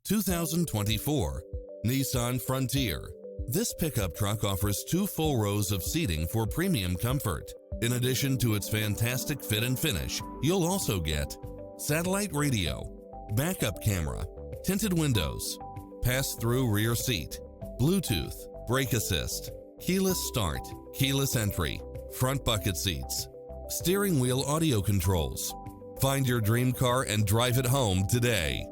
2024 Nissan Frontier. This pickup truck offers 2 full rows of seating for premium comfort. In addition to its fantastic fit and finish, you'll also get satellite radio, backup camera, tinted windows, pass-through rear seat, Bluetooth, brake assist, keyless start, keyless entry, front bucket seats, steering wheel audio controls. Find your dream car and drive it home today.